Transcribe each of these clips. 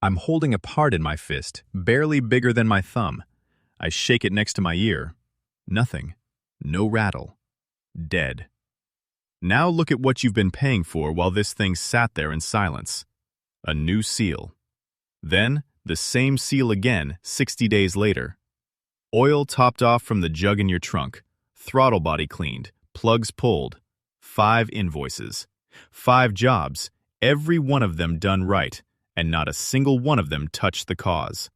I'm holding a part in my fist, barely bigger than my thumb. I shake it next to my ear. Nothing. No rattle. Dead. Now look at what you've been paying for while this thing sat there in silence. A new seal. Then, the same seal again 60 days later. Oil topped off from the jug in your trunk. Throttle body cleaned. Plugs pulled. 5 invoices. 5 jobs. Every one of them done right, and not a single one of them touched the cause.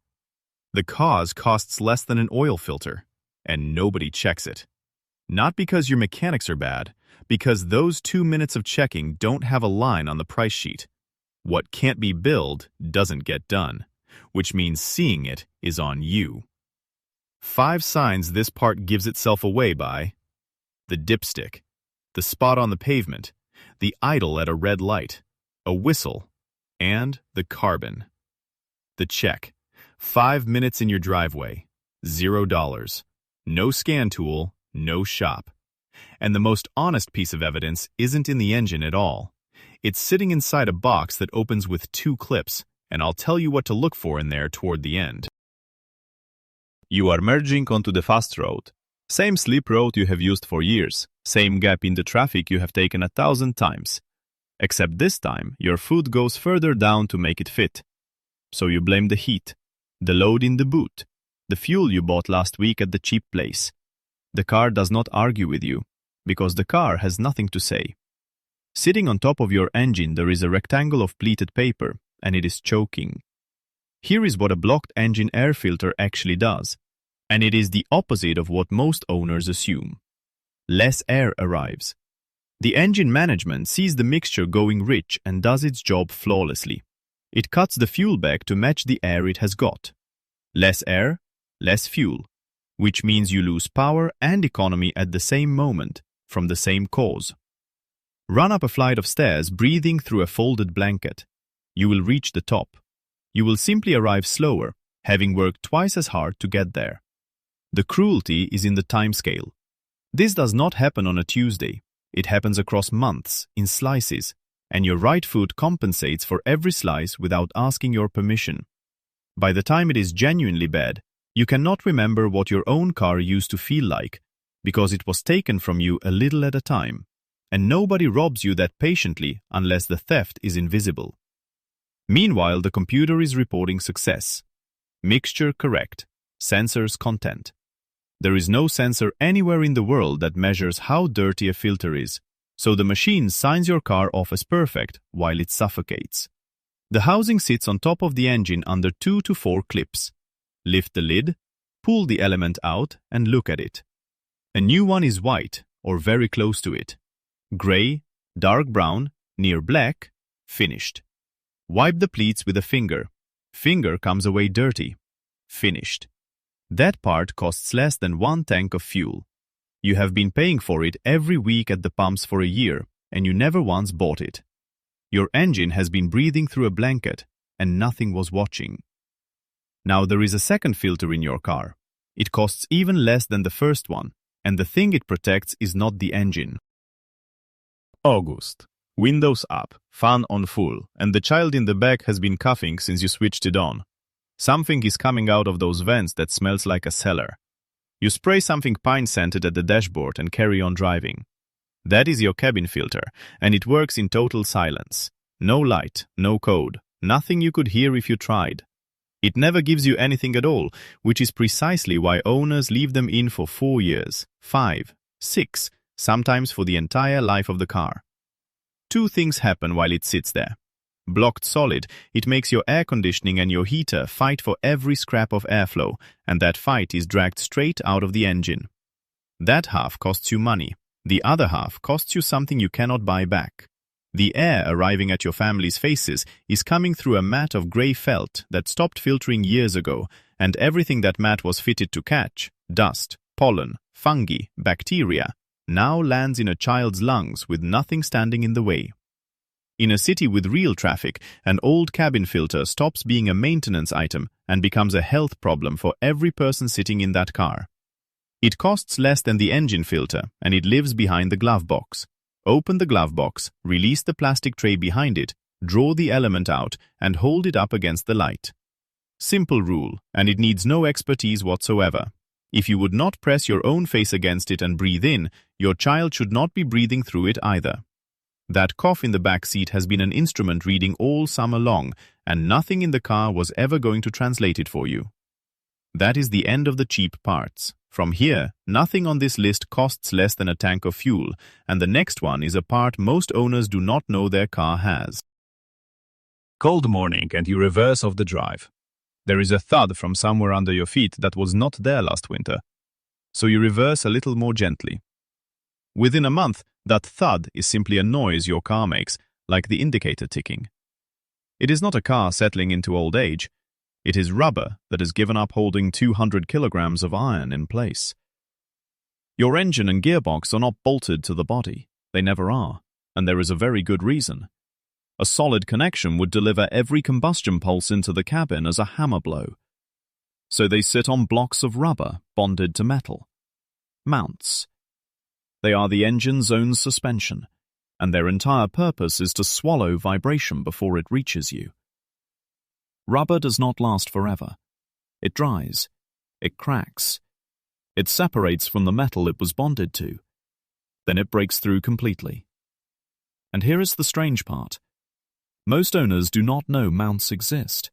The cause costs less than an oil filter, and nobody checks it. Not because your mechanics are bad, because those 2 minutes of checking don't have a line on the price sheet. What can't be billed doesn't get done, which means seeing it is on you. 5 signs this part gives itself away by: the dipstick, the spot on the pavement, the idle at a red light, a whistle, and the carbon. The check. 5 minutes in your driveway. $0. No scan tool, no shop. And the most honest piece of evidence isn't in the engine at all. It's sitting inside a box that opens with 2 clips, and I'll tell you what to look for in there toward the end. You are merging onto the fast road. Same slip road you have used for years, same gap in the traffic you have taken 1,000 times. Except this time, your foot goes further down to make it fit. So you blame the heat, the load in the boot, the fuel you bought last week at the cheap place. The car does not argue with you, because the car has nothing to say. Sitting on top of your engine there is a rectangle of pleated paper, and it is choking. Here is what a blocked engine air filter actually does, and it is the opposite of what most owners assume. Less air arrives. The engine management sees the mixture going rich and does its job flawlessly. It cuts the fuel back to match the air it has got. Less air, less fuel, which means you lose power and economy at the same moment, from the same cause. Run up a flight of stairs breathing through a folded blanket. You will reach the top. You will simply arrive slower, having worked twice as hard to get there. The cruelty is in the time scale. This does not happen on a Tuesday. It happens across months, in slices, and your right foot compensates for every slice without asking your permission. By the time it is genuinely bad, you cannot remember what your own car used to feel like, because it was taken from you a little at a time, and nobody robs you that patiently unless the theft is invisible. Meanwhile, the computer is reporting success. Mixture correct. Sensors content. There is no sensor anywhere in the world that measures how dirty a filter is, so the machine signs your car off as perfect while it suffocates. The housing sits on top of the engine under 2 to 4 clips. Lift the lid, pull the element out, and look at it. A new one is white, or very close to it. Gray, dark brown, near black, finished. Wipe the pleats with a finger. Finger comes away dirty. Finished. That part costs less than 1 tank of fuel. You have been paying for it every week at the pumps for a year, and you never once bought it. Your engine has been breathing through a blanket, and nothing was watching. Now there is a second filter in your car. It costs even less than the first one, and the thing it protects is not the engine. August. Windows up, fan on full, and the child in the back has been coughing since you switched it on. Something is coming out of those vents that smells like a cellar. You spray something pine-scented at the dashboard and carry on driving. That is your cabin filter, and it works in total silence. No light, no code, nothing you could hear if you tried. It never gives you anything at all, which is precisely why owners leave them in for 4 years, 5, 6, sometimes for the entire life of the car. 2 things happen while it sits there. Blocked solid, it makes your air conditioning and your heater fight for every scrap of airflow, and that fight is dragged straight out of the engine. That half costs you money. The other half costs you something you cannot buy back. The air arriving at your family's faces is coming through a mat of grey felt that stopped filtering years ago, and everything that mat was fitted to catch, dust, pollen, fungi, bacteria, now lands in a child's lungs with nothing standing in the way. In a city with real traffic, an old cabin filter stops being a maintenance item and becomes a health problem for every person sitting in that car. It costs less than the engine filter, and it lives behind the glove box. Open the glove box, release the plastic tray behind it, Draw the element out and hold it up against the light. Simple rule, and it needs no expertise whatsoever. If you would not press your own face against it and breathe in, your child should not be breathing through it either. That cough in the back seat has been an instrument reading all summer long, and nothing in the car was ever going to translate it for you. That is the end of the cheap parts. From here, nothing on this list costs less than a tank of fuel, and the next one is a part most owners do not know their car has. Cold morning and you reverse off the drive. There is a thud from somewhere under your feet that was not there last winter, so you reverse a little more gently. Within a month, that thud is simply a noise your car makes, like the indicator ticking. It is not a car settling into old age. It is rubber that has given up holding 200 kilograms of iron in place. Your engine and gearbox are not bolted to the body. They never are, and there is a very good reason. A solid connection would deliver every combustion pulse into the cabin as a hammer blow. So they sit on blocks of rubber bonded to metal. Mounts. They are the engine's own suspension, and their entire purpose is to swallow vibration before it reaches you. Rubber does not last forever. It dries. It cracks. It separates from the metal it was bonded to. Then it breaks through completely. And here is the strange part. Most owners do not know mounts exist.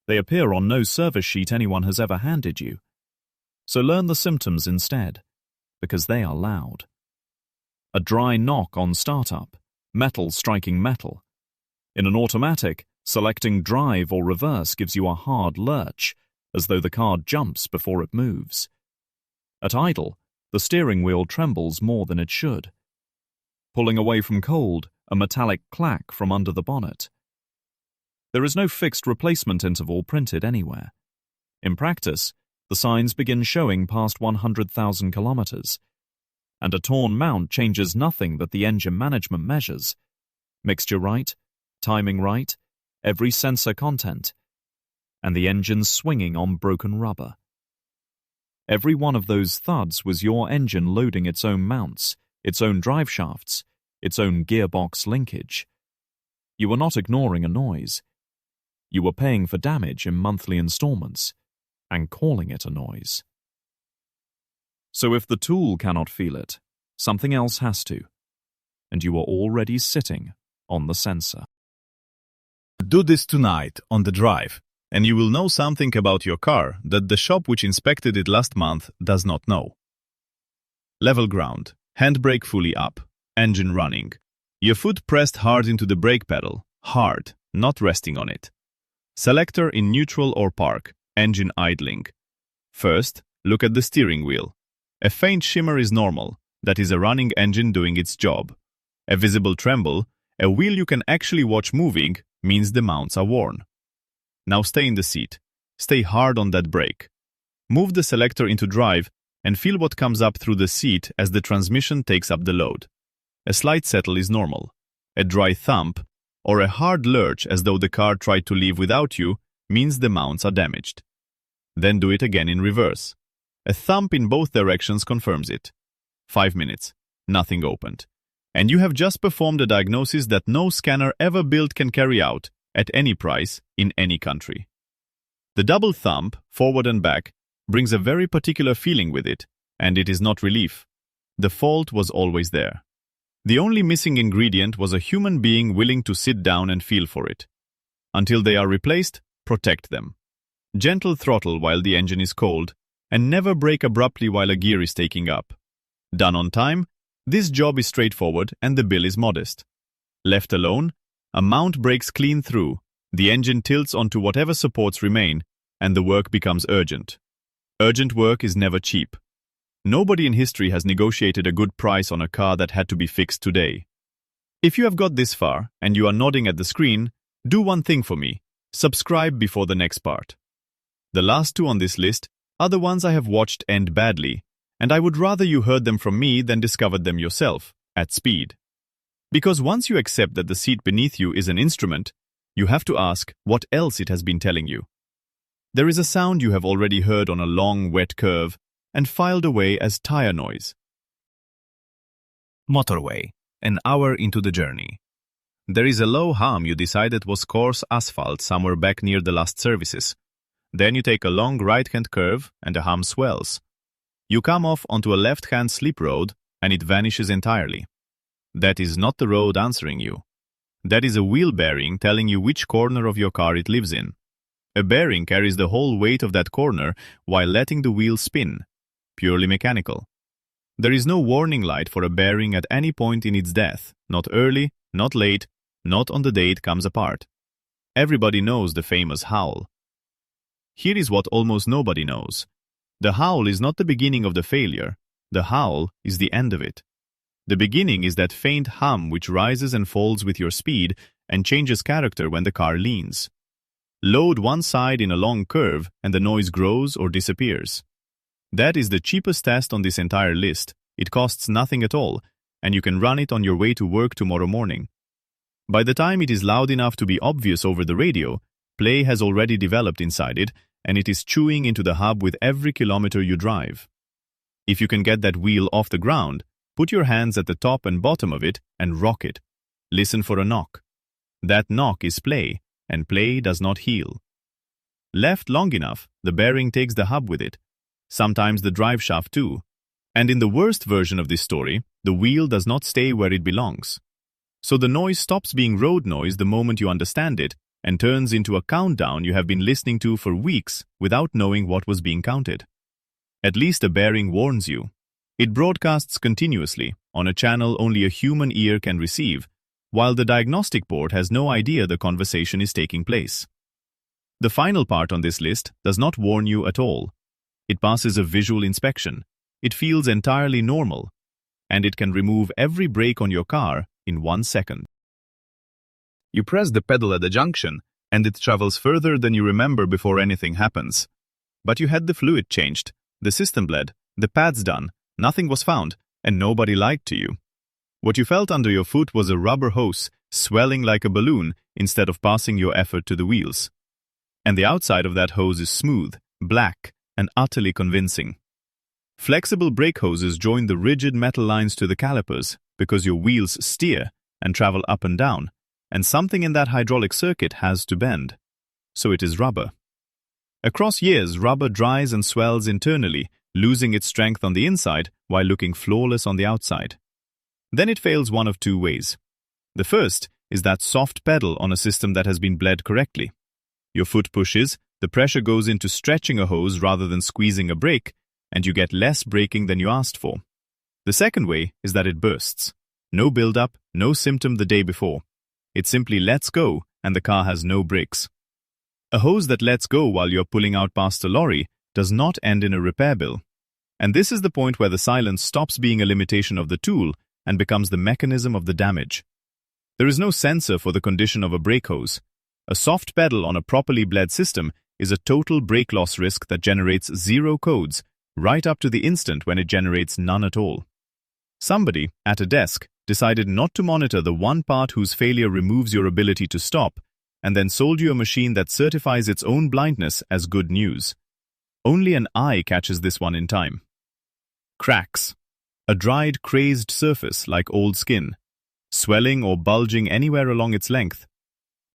They appear on no service sheet anyone has ever handed you. So learn the symptoms instead, because they are loud. A dry knock on startup, metal striking metal. In an automatic, selecting drive or reverse gives you a hard lurch, as though the car jumps before it moves. At idle, the steering wheel trembles more than it should. Pulling away from cold, a metallic clack from under the bonnet. There is no fixed replacement interval printed anywhere. In practice, the signs begin showing past 100,000 kilometers, and a torn mount changes nothing that the engine management measures. Mixture right, timing right, every sensor content, and the engine swinging on broken rubber. Every one of those thuds was your engine loading its own mounts, its own drive shafts, its own gearbox linkage. You were not ignoring a noise. You were paying for damage in monthly installments and calling it a noise. So if the tool cannot feel it, something else has to, and you are already sitting on the sensor. Do this tonight on the drive, and you will know something about your car that the shop which inspected it last month does not know. Level ground, handbrake fully up, engine running. Your foot pressed hard into the brake pedal, hard, not resting on it. Selector in neutral or park, engine idling. First, look at the steering wheel. A faint shimmer is normal, that is a running engine doing its job. A visible tremble, a wheel you can actually watch moving, means the mounts are worn. Now stay in the seat. Stay hard on that brake. Move the selector into drive and feel what comes up through the seat as the transmission takes up the load. A slight settle is normal. A dry thump, or a hard lurch as though the car tried to leave without you, means the mounts are damaged. Then do it again in reverse. A thump in both directions confirms it. 5 minutes. Nothing opened. And you have just performed a diagnosis that no scanner ever built can carry out, at any price, in any country. The double thump, forward and back, brings a very particular feeling with it, and it is not relief. The fault was always there. The only missing ingredient was a human being willing to sit down and feel for it. Until they are replaced, protect them. Gentle throttle while the engine is cold, and never brake abruptly while a gear is taking up. Done on time, this job is straightforward and the bill is modest. Left alone, a mount breaks clean through, the engine tilts onto whatever supports remain, and the work becomes urgent. Urgent work is never cheap. Nobody in history has negotiated a good price on a car that had to be fixed today. If you have got this far and you are nodding at the screen, do one thing for me. Subscribe before the next part. The last two on this list are the ones I have watched end badly, and I would rather you heard them from me than discovered them yourself, at speed. Because once you accept that the seat beneath you is an instrument, you have to ask what else it has been telling you. There is a sound you have already heard on a long, wet curve and filed away as tire noise. Motorway, an hour into the journey. There is a low hum you decided was coarse asphalt somewhere back near the last services. Then you take a long right-hand curve and the hum swells. You come off onto a left-hand slip road and it vanishes entirely. That is not the road answering you. That is a wheel bearing telling you which corner of your car it lives in. A bearing carries the whole weight of that corner while letting the wheel spin. Purely mechanical. There is no warning light for a bearing at any point in its death, not early, not late, not on the day it comes apart. Everybody knows the famous howl. Here is what almost nobody knows. The howl is not the beginning of the failure. The howl is the end of it. The beginning is that faint hum which rises and falls with your speed and changes character when the car leans. Load one side in a long curve and the noise grows or disappears. That is the cheapest test on this entire list. It costs nothing at all, and you can run it on your way to work tomorrow morning. By the time it is loud enough to be obvious over the radio, play has already developed inside it, and it is chewing into the hub with every kilometer you drive. If you can get that wheel off the ground, put your hands at the top and bottom of it and rock it. Listen for a knock. That knock is play, and play does not heal. Left long enough, the bearing takes the hub with it. Sometimes the drive shaft too. And in the worst version of this story, the wheel does not stay where it belongs. So the noise stops being road noise the moment you understand it and turns into a countdown you have been listening to for weeks without knowing what was being counted. At least a bearing warns you. It broadcasts continuously on a channel only a human ear can receive, while the diagnostic board has no idea the conversation is taking place. The final part on this list does not warn you at all. It passes a visual inspection. It feels entirely normal, and it can remove every brake on your car in 1 second. You press the pedal at the junction, and it travels further than you remember before anything happens. But you had the fluid changed, the system bled, the pads done, nothing was found, and nobody lied to you. What you felt under your foot was a rubber hose swelling like a balloon instead of passing your effort to the wheels. And the outside of that hose is smooth, black, and utterly convincing. Flexible brake hoses join the rigid metal lines to the calipers because your wheels steer and travel up and down, and something in that hydraulic circuit has to bend. So it is rubber. Across years, rubber dries and swells internally, losing its strength on the inside while looking flawless on the outside. Then it fails one of two ways. The first is that soft pedal on a system that has been bled correctly. Your foot pushes, the pressure goes into stretching a hose rather than squeezing a brake, and you get less braking than you asked for. The second way is that it bursts. No build-up, no symptom the day before. It simply lets go, and the car has no brakes. A hose that lets go while you're pulling out past a lorry does not end in a repair bill. And this is the point where the silence stops being a limitation of the tool and becomes the mechanism of the damage. There is no sensor for the condition of a brake hose. A soft pedal on a properly bled system is a total brake loss risk that generates 0 codes, right up to the instant when it generates none at all. Somebody, at a desk, decided not to monitor the one part whose failure removes your ability to stop, and then sold you a machine that certifies its own blindness as good news. Only an eye catches this one in time. Cracks. A dried, crazed surface like old skin. Swelling or bulging anywhere along its length.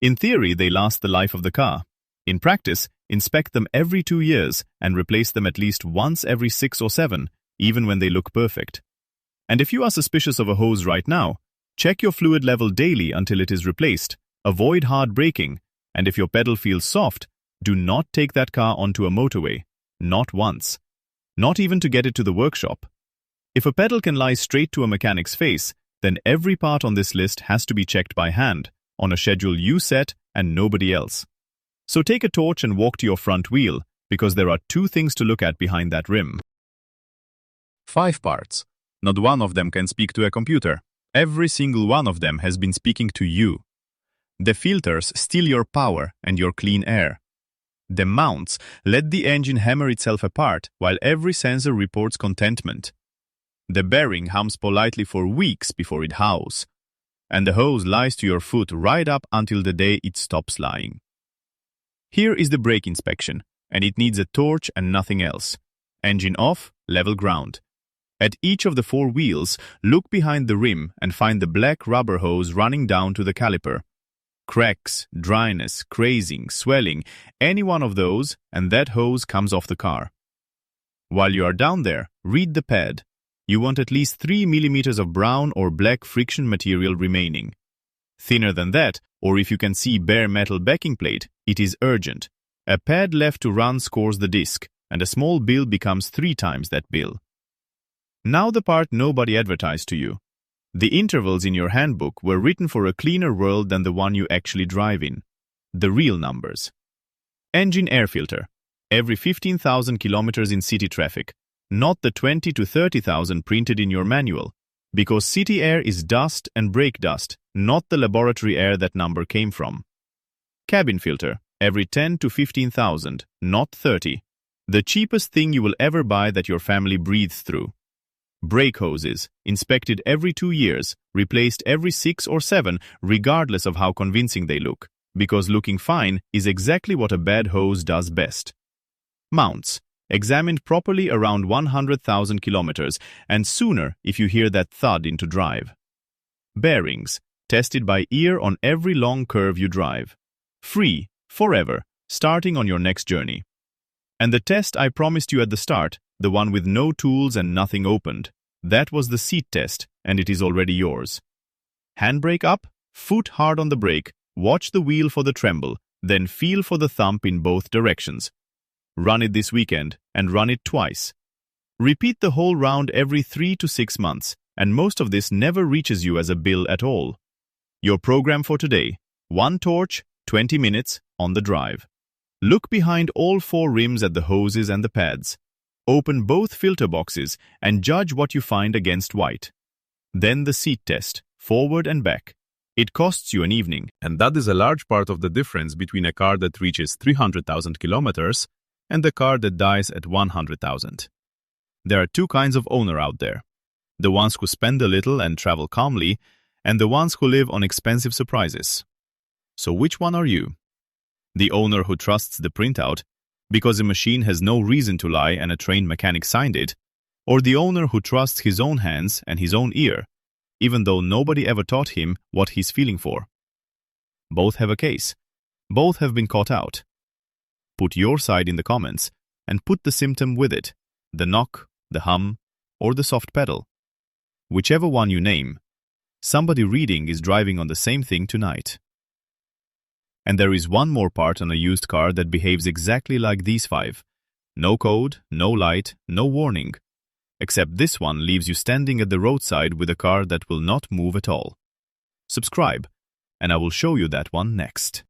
In theory, they last the life of the car. In practice, inspect them every 2 years and replace them at least once every 6 or 7, even when they look perfect. And if you are suspicious of a hose right now, check your fluid level daily until it is replaced. Avoid hard braking, and if your pedal feels soft, do not take that car onto a motorway. Not once. Not even to get it to the workshop. If a pedal can lie straight to a mechanic's face, then every part on this list has to be checked by hand, on a schedule you set and nobody else. So take a torch and walk to your front wheel, because there are 2 things to look at behind that rim. 5 parts. Not one of them can speak to a computer. Every single one of them has been speaking to you. The filters steal your power and your clean air. The mounts let the engine hammer itself apart while every sensor reports contentment. The bearing hums politely for weeks before it howls. And the hose lies to your foot right up until the day it stops lying. Here is the brake inspection, and it needs a torch and nothing else. Engine off, level ground. At each of the four wheels, look behind the rim and find the black rubber hose running down to the caliper. Cracks, dryness, crazing, swelling, any one of those, and that hose comes off the car. While you are down there, read the pad. You want at least 3 millimeters of brown or black friction material remaining. Thinner than that, or if you can see bare metal backing plate, it is urgent. A pad left to run scores the disc, and a small bill becomes 3 times that bill. Now the part nobody advertised to you. The intervals in your handbook were written for a cleaner world than the one you actually drive in. The real numbers. Engine air filter. Every 15,000 kilometers in city traffic. Not the 20 to 30,000 printed in your manual. Because city air is dust and brake dust, not the laboratory air that number came from. Cabin filter. Every 10 to 15,000, not 30. The cheapest thing you will ever buy that your family breathes through. Brake hoses, inspected every 2 years, replaced every 6 or 7, regardless of how convincing they look, because looking fine is exactly what a bad hose does best. Mounts, examined properly around 100,000 kilometers, and sooner if you hear that thud into drive. Bearings, tested by ear on every long curve you drive. Free, forever, starting on your next journey. And the test I promised you at the start, the one with no tools and nothing opened, that was the seat test, and it is already yours. Handbrake up, foot hard on the brake, watch the wheel for the tremble, then feel for the thump in both directions. Run it this weekend, and run it twice. Repeat the whole round every 3 to 6 months, and most of this never reaches you as a bill at all. Your program for today: 1 torch, 20 minutes, on the drive. Look behind all 4 rims at the hoses and the pads. Open both filter boxes and judge what you find against white. Then the seat test, forward and back. It costs you an evening. And that is a large part of the difference between a car that reaches 300,000 kilometers and the car that dies at 100,000. There are 2 kinds of owner out there. The ones who spend a little and travel calmly, and the ones who live on expensive surprises. So which one are you? The owner who trusts the printout because a machine has no reason to lie and a trained mechanic signed it, or the owner who trusts his own hands and his own ear, even though nobody ever taught him what he's feeling for? Both have a case. Both have been caught out. Put your side in the comments and put the symptom with it, the knock, the hum, or the soft pedal. Whichever one you name, somebody reading is driving on the same thing tonight. And there is one more part on a used car that behaves exactly like these 5. No code, no light, no warning. Except this one leaves you standing at the roadside with a car that will not move at all. Subscribe, and I will show you that one next.